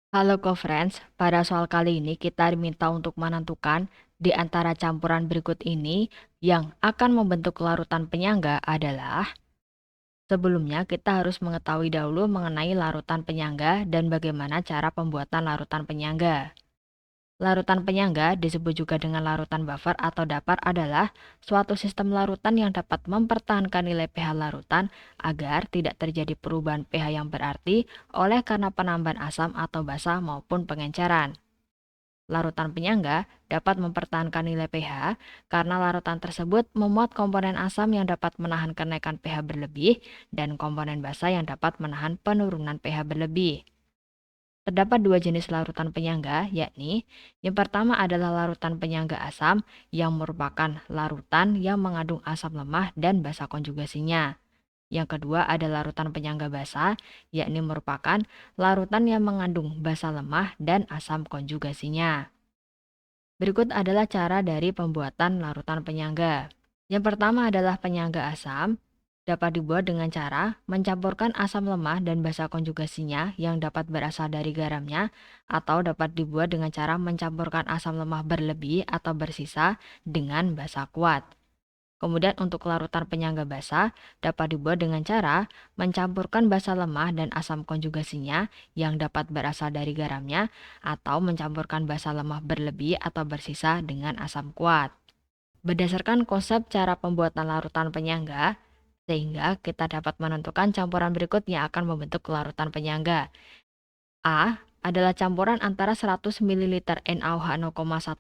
Halo co-friends, pada soal kali ini kita diminta untuk menentukan di antara campuran berikut ini yang akan membentuk larutan penyangga adalah. Sebelumnya kita harus mengetahui dahulu mengenai larutan penyangga dan bagaimana cara pembuatan larutan penyangga. Larutan penyangga disebut juga dengan larutan buffer atau dapar adalah suatu sistem larutan yang dapat mempertahankan nilai pH larutan agar tidak terjadi perubahan pH yang berarti oleh karena penambahan asam atau basa maupun pengenceran. Larutan penyangga dapat mempertahankan nilai pH karena larutan tersebut memuat komponen asam yang dapat menahan kenaikan pH berlebih dan komponen basa yang dapat menahan penurunan pH berlebih. Terdapat dua jenis larutan penyangga, yakni yang pertama adalah larutan penyangga asam yang merupakan larutan yang mengandung asam lemah dan basa konjugasinya. Yang kedua adalah larutan penyangga basa, yakni merupakan larutan yang mengandung basa lemah dan asam konjugasinya. Berikut adalah cara dari pembuatan larutan penyangga. Yang pertama adalah penyangga asam, dapat dibuat dengan cara mencampurkan asam lemah dan basa konjugasinya yang dapat berasal dari garamnya, atau dapat dibuat dengan cara mencampurkan asam lemah berlebih atau bersisa dengan basa kuat. Kemudian untuk larutan penyangga basa dapat dibuat dengan cara mencampurkan basa lemah dan asam konjugasinya yang dapat berasal dari garamnya atau mencampurkan basa lemah berlebih atau bersisa dengan asam kuat. Berdasarkan konsep cara pembuatan larutan penyangga, sehingga kita dapat menentukan campuran berikut yang akan membentuk larutan penyangga. A adalah campuran antara 100 ml NaOH 0,1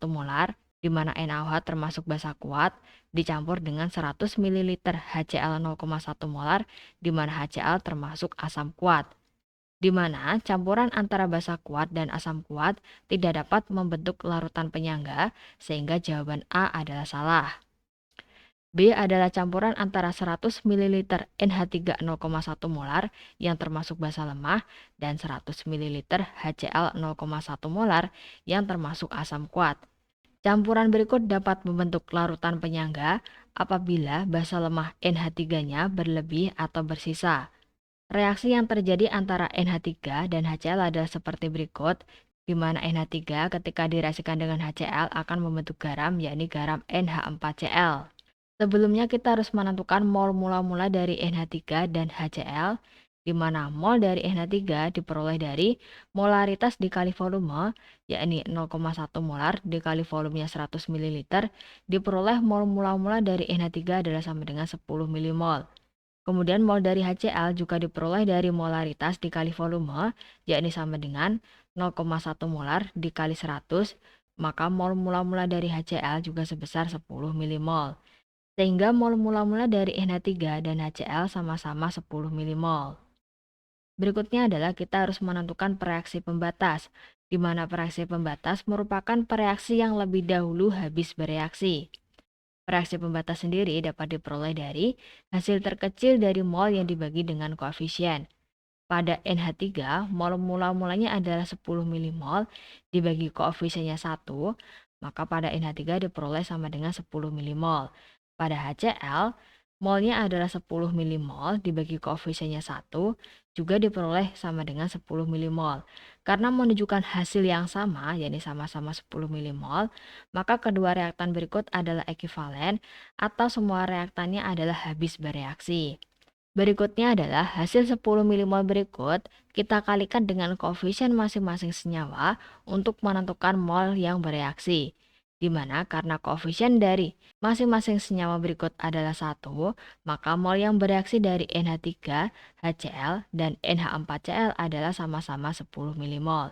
molar, di mana NaOH termasuk basa kuat, dicampur dengan 100 ml HCl 0,1 molar, di mana HCl termasuk asam kuat. Di mana campuran antara basa kuat dan asam kuat tidak dapat membentuk larutan penyangga, sehingga jawaban A adalah salah. B adalah campuran antara 100 ml NH3 0,1 molar yang termasuk basa lemah dan 100 ml HCl 0,1 molar yang termasuk asam kuat. Campuran berikut dapat membentuk larutan penyangga apabila basa lemah NH3-nya berlebih atau bersisa. Reaksi yang terjadi antara NH3 dan HCl adalah seperti berikut, di mana NH3 ketika direaksikan dengan HCl akan membentuk garam, yakni garam NH4Cl. Sebelumnya kita harus menentukan mol mula-mula dari NH3 dan HCl, di mana mol dari NH3 diperoleh dari molaritas dikali volume, yakni 0,1 molar dikali volumenya 100 ml, diperoleh mol mula-mula dari NH3 adalah sama dengan 10 milimol. Kemudian mol dari HCl juga diperoleh dari molaritas dikali volume, yakni sama dengan 0,1 molar dikali 100, maka mol mula-mula dari HCl juga sebesar 10 milimol. Sehingga mol mula-mula dari NH3 dan HCl sama-sama 10 milimol. Berikutnya adalah kita harus menentukan pereaksi pembatas, di mana pereaksi pembatas merupakan pereaksi yang lebih dahulu habis bereaksi. Pereaksi pembatas sendiri dapat diperoleh dari hasil terkecil dari mol yang dibagi dengan koefisien. Pada NH3, mol mula-mulanya adalah 10 milimol dibagi koefisiennya 1, maka pada NH3 diperoleh sama dengan 10 milimol. Pada HCl, molnya adalah 10 milimol dibagi koefisiennya 1, juga diperoleh sama dengan 10 milimol. Karena menunjukkan hasil yang sama, yakni sama-sama 10 milimol, maka kedua reaktan berikut adalah ekivalen atau semua reaktannya adalah habis bereaksi. Berikutnya adalah hasil 10 milimol berikut kita kalikan dengan koefisien masing-masing senyawa untuk menentukan mol yang bereaksi. Di mana karena koefisien dari masing-masing senyawa berikut adalah 1, maka mol yang bereaksi dari NH3, HCl, dan NH4Cl adalah sama-sama 10 milimol.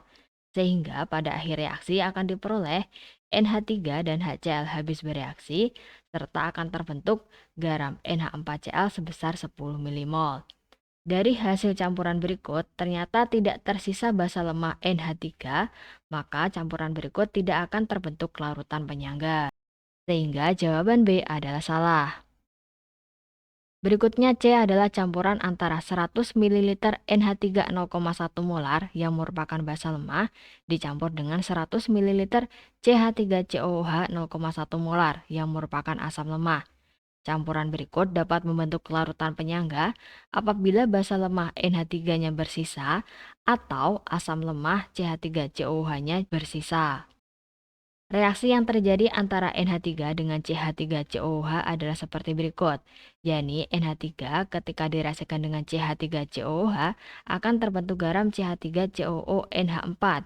Sehingga pada akhir reaksi akan diperoleh NH3 dan HCl habis bereaksi, serta akan terbentuk garam NH4Cl sebesar 10 milimol. Dari hasil campuran berikut, ternyata tidak tersisa basa lemah NH3, maka campuran berikut tidak akan terbentuk larutan penyangga. Sehingga jawaban B adalah salah. Berikutnya C adalah campuran antara 100 ml NH3 0,1 molar yang merupakan basa lemah dicampur dengan 100 ml CH3COOH 0,1 molar yang merupakan asam lemah. Campuran berikut dapat membentuk larutan penyangga apabila basa lemah NH3-nya bersisa atau asam lemah CH3COOH-nya bersisa. Reaksi yang terjadi antara NH3 dengan CH3COOH adalah seperti berikut, yakni NH3 ketika direaksikan dengan CH3COOH akan terbentuk garam CH3COONH4.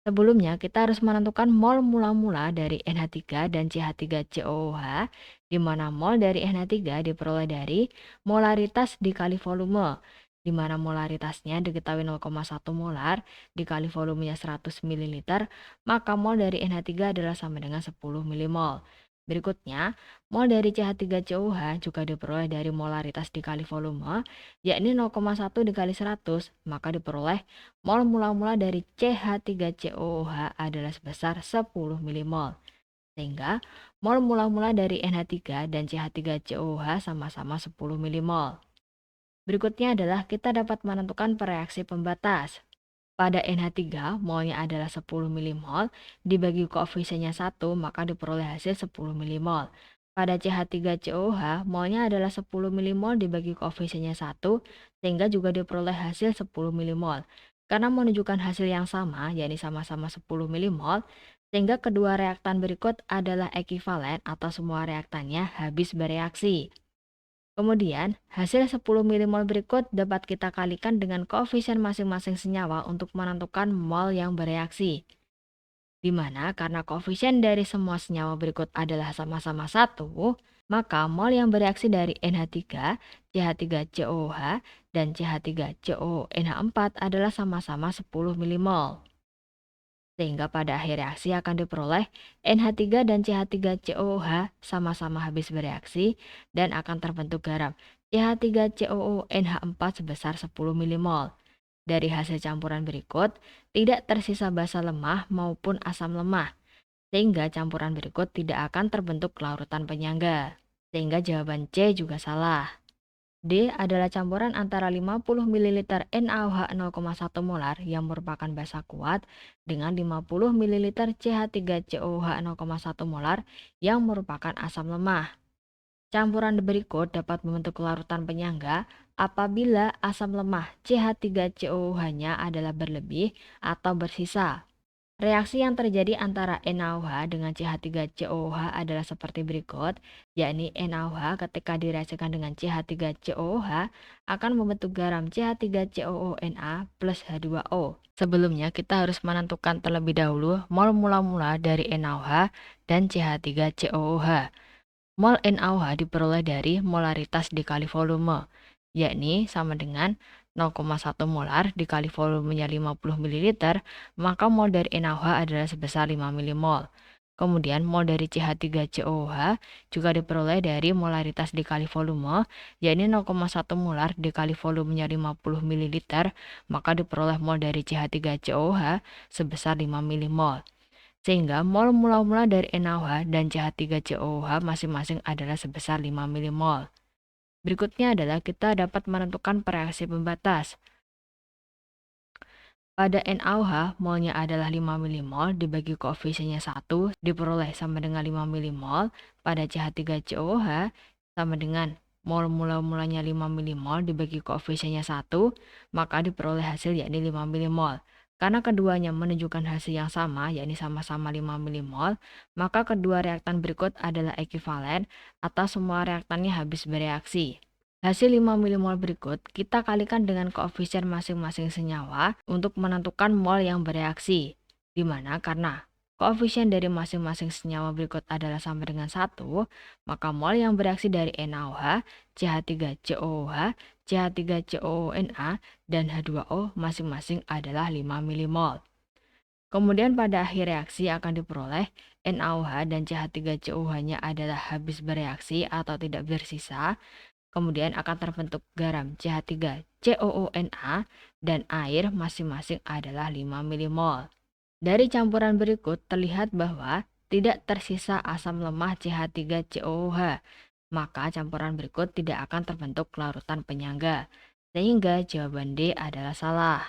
Sebelumnya, kita harus menentukan mol mula-mula dari NH3 dan CH3COOH, di mana mol dari NH3 diperoleh dari molaritas dikali volume, di mana molaritasnya diketahui 0,1 molar dikali volumenya 100 ml, maka mol dari NH3 adalah sama dengan 10 milimol. Berikutnya, mol dari CH3COOH juga diperoleh dari molaritas dikali volume, yakni 0,1 dikali 100, maka diperoleh mol mula-mula dari CH3COOH adalah sebesar 10 milimol. Sehingga mol mula-mula dari NH3 dan CH3COOH sama-sama 10 milimol. Berikutnya adalah kita dapat menentukan pereaksi pembatas. Pada NH3, molnya adalah 10 milimol, dibagi koefisiennya 1, maka diperoleh hasil 10 milimol. Pada CH3COOH, molnya adalah 10 milimol dibagi koefisiennya 1, sehingga juga diperoleh hasil 10 milimol. Karena menunjukkan hasil yang sama, yakni sama-sama 10 milimol, sehingga kedua reaktan berikut adalah ekivalen atau semua reaktannya habis bereaksi. Kemudian, hasil 10 milimol berikut dapat kita kalikan dengan koefisien masing-masing senyawa untuk menentukan mol yang bereaksi. Di mana karena koefisien dari semua senyawa berikut adalah sama-sama 1, maka mol yang bereaksi dari NH3, CH3COOH, dan CH3COONH4 adalah sama-sama 10 milimol. Sehingga pada akhir reaksi akan diperoleh NH3 dan CH3COOH sama-sama habis bereaksi dan akan terbentuk garam CH3COONH4 sebesar 10 milimol. Dari hasil campuran berikut, tidak tersisa basa lemah maupun asam lemah, sehingga campuran berikut tidak akan terbentuk larutan penyangga. Sehingga jawaban C juga salah. D adalah campuran antara 50 ml NaOH 0,1 molar yang merupakan basa kuat dengan 50 ml CH3COOH 0,1 molar yang merupakan asam lemah. Campuran berikut dapat membentuk larutan penyangga apabila asam lemah CH3COOH-nya adalah berlebih atau bersisa. Reaksi yang terjadi antara NaOH dengan CH3COOH adalah seperti berikut, yakni NaOH ketika direaksikan dengan CH3COOH akan membentuk garam CH3COONA plus H2O. Sebelumnya kita harus menentukan terlebih dahulu mol mula-mula dari NaOH dan CH3COOH. Mol NaOH diperoleh dari molaritas dikali volume, yakni sama dengan 0,1 molar dikali volumenya 50 ml, maka mol dari NaOH adalah sebesar 5 milimol. Kemudian mol dari CH3COOH juga diperoleh dari molaritas dikali volume, yakni 0,1 molar dikali volumenya 50 ml, maka diperoleh mol dari CH3COOH sebesar 5 milimol. Sehingga mol mula-mula dari NaOH dan CH3COOH masing-masing adalah sebesar 5 milimol. Berikutnya adalah kita dapat menentukan pereaksi pembatas. Pada NaOH, molnya adalah 5 milimol dibagi koefisiennya 1 diperoleh sama dengan 5 milimol. Pada CH3COOH sama dengan mol mula-mulanya 5 milimol dibagi koefisiennya 1, maka diperoleh hasil yakni 5 milimol. Karena keduanya menunjukkan hasil yang sama, yakni sama-sama 5 milimol, maka kedua reaktan berikut adalah ekivalen atau semua reaktannya habis bereaksi. Hasil 5 milimol berikut kita kalikan dengan koefisien masing-masing senyawa untuk menentukan mol yang bereaksi. Di mana karena koefisien dari masing-masing senyawa berikut adalah sama dengan 1, maka mol yang bereaksi dari NaOH, CH3COOH, CH3COONA, dan H2O masing-masing adalah 5 milimol. Kemudian pada akhir reaksi akan diperoleh NaOH dan CH3COOH-nya adalah habis bereaksi atau tidak bersisa. Kemudian akan terbentuk garam CH3COONA dan air masing-masing adalah 5 milimol. Dari campuran berikut terlihat bahwa tidak tersisa asam lemah CH3COOH, maka campuran berikut tidak akan terbentuk larutan penyangga, sehingga jawaban D adalah salah.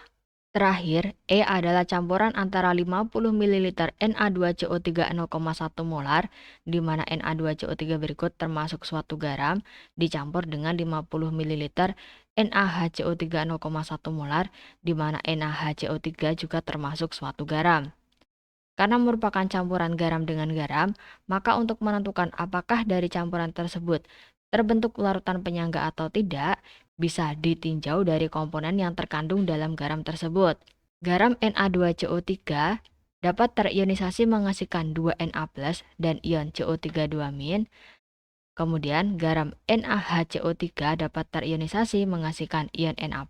Terakhir, E adalah campuran antara 50 ml Na2CO3 0,1 molar, di mana Na2CO3 berikut termasuk suatu garam, dicampur dengan 50 ml NaHCO3 0,1 molar, di mana NaHCO3 juga termasuk suatu garam. Karena merupakan campuran garam dengan garam, maka untuk menentukan apakah dari campuran tersebut terbentuk larutan penyangga atau tidak, bisa ditinjau dari komponen yang terkandung dalam garam tersebut. Garam Na2CO3 dapat terionisasi menghasilkan 2Na+ dan ion CO3 2-. Kemudian garam NaHCO3 dapat terionisasi menghasilkan ion Na+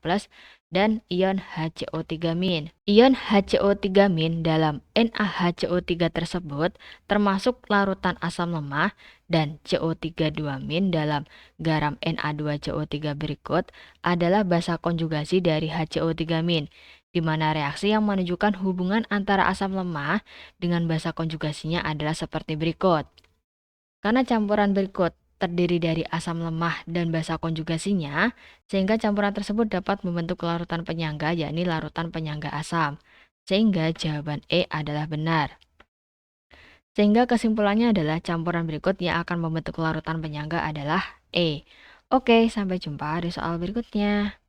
dan ion HCO3-. Ion HCO3- dalam NaHCO3 tersebut termasuk larutan asam lemah, dan CO3 2- dalam garam Na2CO3 berikut adalah basa konjugasi dari HCO3-, di mana reaksi yang menunjukkan hubungan antara asam lemah dengan basa konjugasinya adalah seperti berikut. Karena campuran berikut terdiri dari asam lemah dan basa konjugasinya, sehingga campuran tersebut dapat membentuk larutan penyangga, yakni larutan penyangga asam. Sehingga jawaban E adalah benar. Sehingga kesimpulannya adalah campuran berikut yang akan membentuk larutan penyangga adalah E. Oke, sampai jumpa di soal berikutnya.